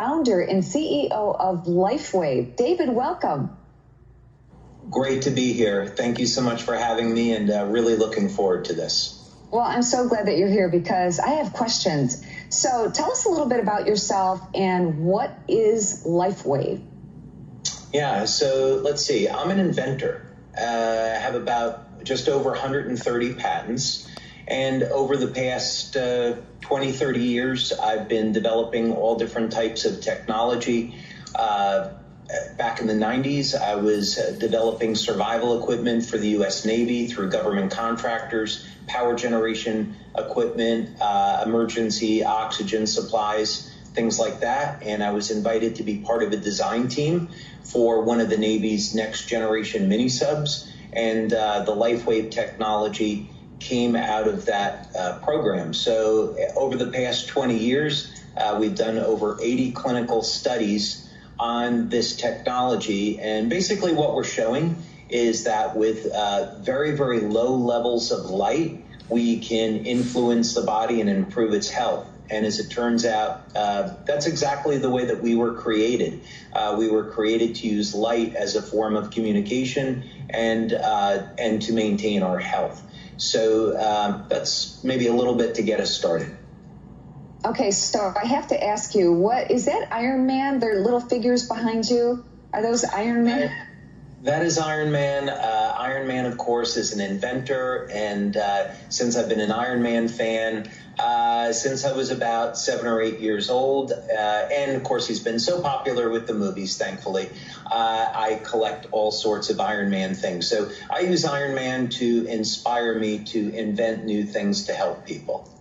founder and CEO of Lifewave. David, welcome. Great to be here. Thank you so much for having me, and really looking forward to this. Well, I'm so glad that you're here because I have questions. So tell us a little bit about yourself and what is Lifewave? Yeah, so let's see. I'm an inventor. I have about just over 130 patents. And over the past 20, 30 years, I've been developing all different types of technology. Back in the 90s, I was developing survival equipment for the U.S. Navy through government contractors, power generation equipment, emergency oxygen supplies, things like that. And I was invited to be part of a design team for one of the Navy's next generation mini subs. And the Lifewave technology came out of that program. So over the past 20 years, we've done over 80 clinical studies on this technology. And basically what we're showing is that with very, very low levels of light, we can influence the body and improve its health. And as it turns out, that's exactly the way that we were created. We were created to use light as a form of communication and to maintain our health. So that's maybe a little bit to get us started. Okay, so I have to ask you, what is that Iron Man? There are little figures behind you. Are those Iron Man? That is Iron Man. Iron Man, of course, is an inventor. And since I've been an Iron Man fan, since I was about 7 or 8 years old, and of course, he's been so popular with the movies, thankfully, I collect all sorts of Iron Man things. So I use Iron Man to inspire me to invent new things to help people.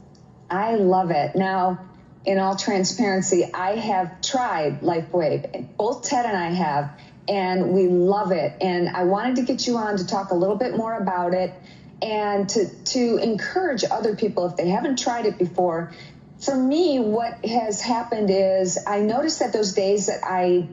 I love it. Now, in all transparency, I have tried Lifewave. Both Ted and I have, and we love it. And I wanted to get you on to talk a little bit more about it and to encourage other people if they haven't tried it before. For me, what has happened is I noticed that those days that I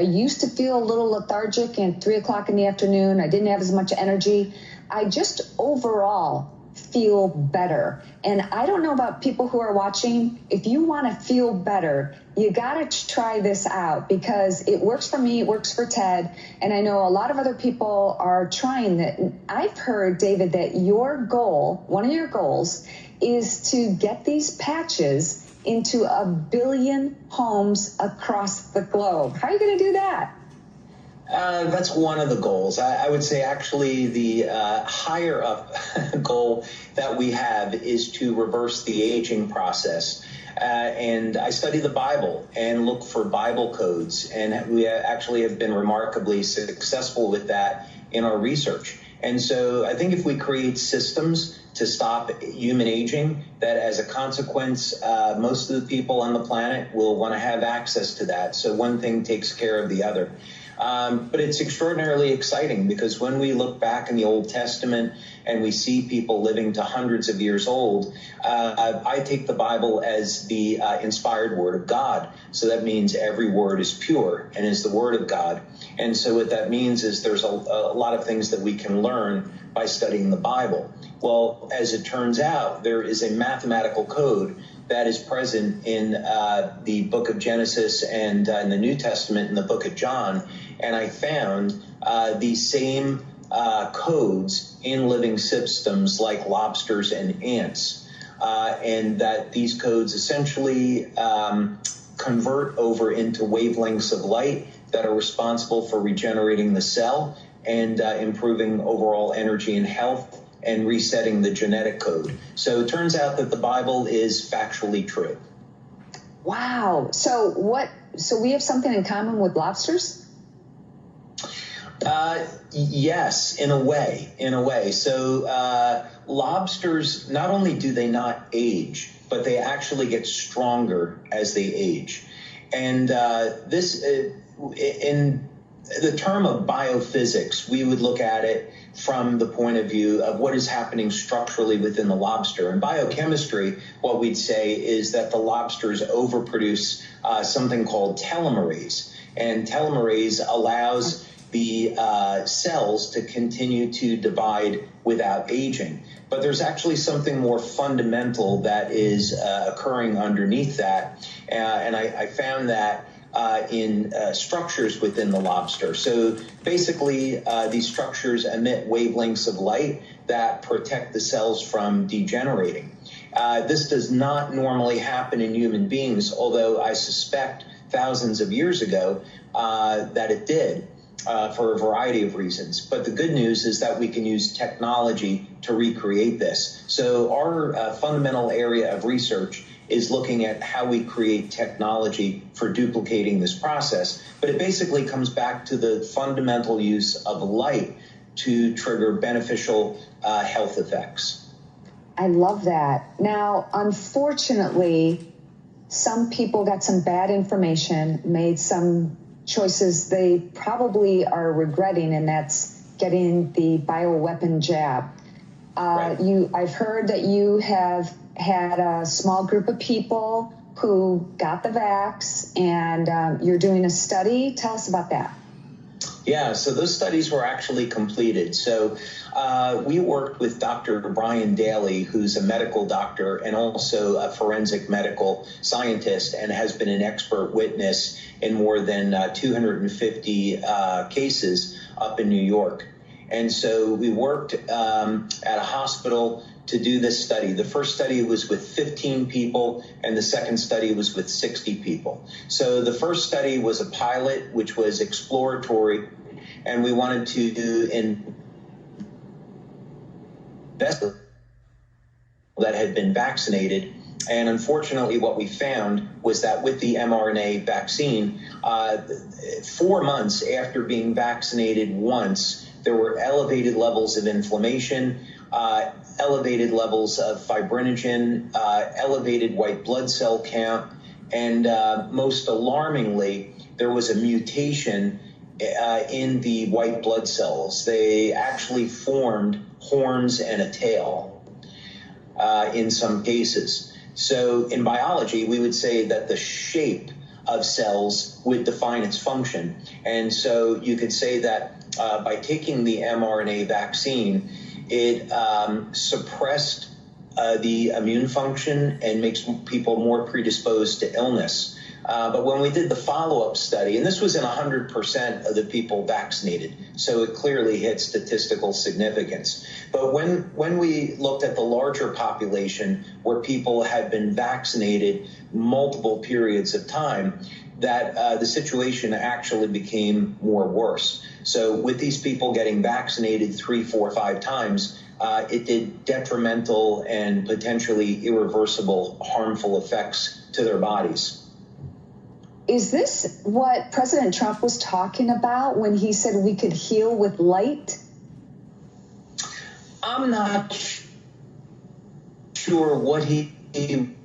used to feel a little lethargic and 3 o'clock in the afternoon, I didn't have as much energy. I just overall feel better. And I don't know about people who are watching. If you want to feel better, you got to try this out because it works for me. It works for Ted. And I know a lot of other people are trying that. I've heard, David, that your goal, one of your goals, is to get these patches into 1 billion homes across the globe. How are you going to do that? That's one of the goals. I would say actually the higher up goal that we have is to reverse the aging process. And I study the Bible and look for Bible codes. And we actually have been remarkably successful with that in our research. And so I think if we create systems to stop human aging, that as a consequence, most of the people on the planet will want to have access to that. So one thing takes care of the other. But it's extraordinarily exciting because when we look back in the Old Testament and we see people living to hundreds of years old, I take the Bible as the inspired word of God. So that means every word is pure and is the word of God. And so what that means is there's a lot of things that we can learn by studying the Bible. Well, as it turns out, there is a mathematical code that is present in the book of Genesis and in the New Testament in the book of John. And I found these same codes in living systems like lobsters and ants, and that these codes essentially convert over into wavelengths of light that are responsible for regenerating the cell and improving overall energy and health and resetting the genetic code. So it turns out that the Bible is factually true. Wow. So we have something in common with lobsters? Yes, in a way. So lobsters, not only do they not age, but they actually get stronger as they age. And this, in the term of biophysics, we would look at it from the point of view of what is happening structurally within the lobster. In biochemistry, what we'd say is that the lobsters overproduce something called telomerase. And telomerase allows the cells to continue to divide without aging. But there's actually something more fundamental that is occurring underneath that. And I found that in structures within the lobster. So basically, these structures emit wavelengths of light that protect the cells from degenerating. This does not normally happen in human beings, although I suspect thousands of years ago that it did. For a variety of reasons. But the good news is that we can use technology to recreate this. So our fundamental area of research is looking at how we create technology for duplicating this process. But it basically comes back to the fundamental use of light to trigger beneficial health effects. I love that. Now, unfortunately, some people got some bad information, made some choices they probably are regretting, and that's getting the bioweapon jab. Right. I've heard that you have had a small group of people who got the vax, and you're doing a study. Tell us about that. Yeah, so those studies were actually completed. So we worked with Dr. Brian Daly, who's a medical doctor and also a forensic medical scientist, and has been an expert witness in more than 250 cases up in New York. And so we worked at a hospital to do this study. The first study was with 15 people, and the second study was with 60 people. So the first study was a pilot, which was exploratory, and we wanted to do invest that had been vaccinated. And unfortunately, what we found was that with the mRNA vaccine, 4 months after being vaccinated once, there were elevated levels of inflammation, elevated levels of fibrinogen, elevated white blood cell count, and most alarmingly, there was a mutation in the white blood cells. They actually formed horns and a tail in some cases. So in biology, we would say that the shape of cells would define its function. And so you could say that by taking the mRNA vaccine, it suppressed the immune function and makes people more predisposed to illness. But when we did the follow-up study, and this was in 100% of the people vaccinated, so it clearly hit statistical significance. But when we looked at the larger population where people had been vaccinated multiple periods of time, that the situation actually became more worse. So with these people getting vaccinated 3, 4, 5 times, it did detrimental and potentially irreversible harmful effects to their bodies. Is this what President Trump was talking about when he said we could heal with light? I'm not sure what he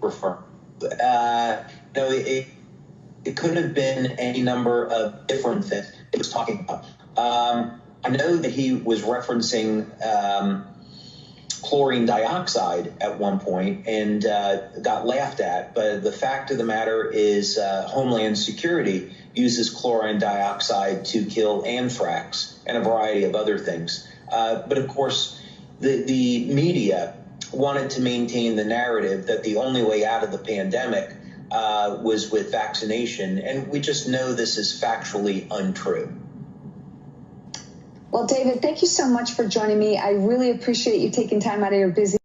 referred to. No, it could have been any number of different things he was talking about. I know that he was referencing chlorine dioxide at one point and got laughed at. But the fact of the matter is Homeland Security uses chlorine dioxide to kill anthrax and a variety of other things. But of course, the media wanted to maintain the narrative that the only way out of the pandemic was with vaccination. And we just know this is factually untrue. Well, David, thank you so much for joining me. I really appreciate you taking time out of your busy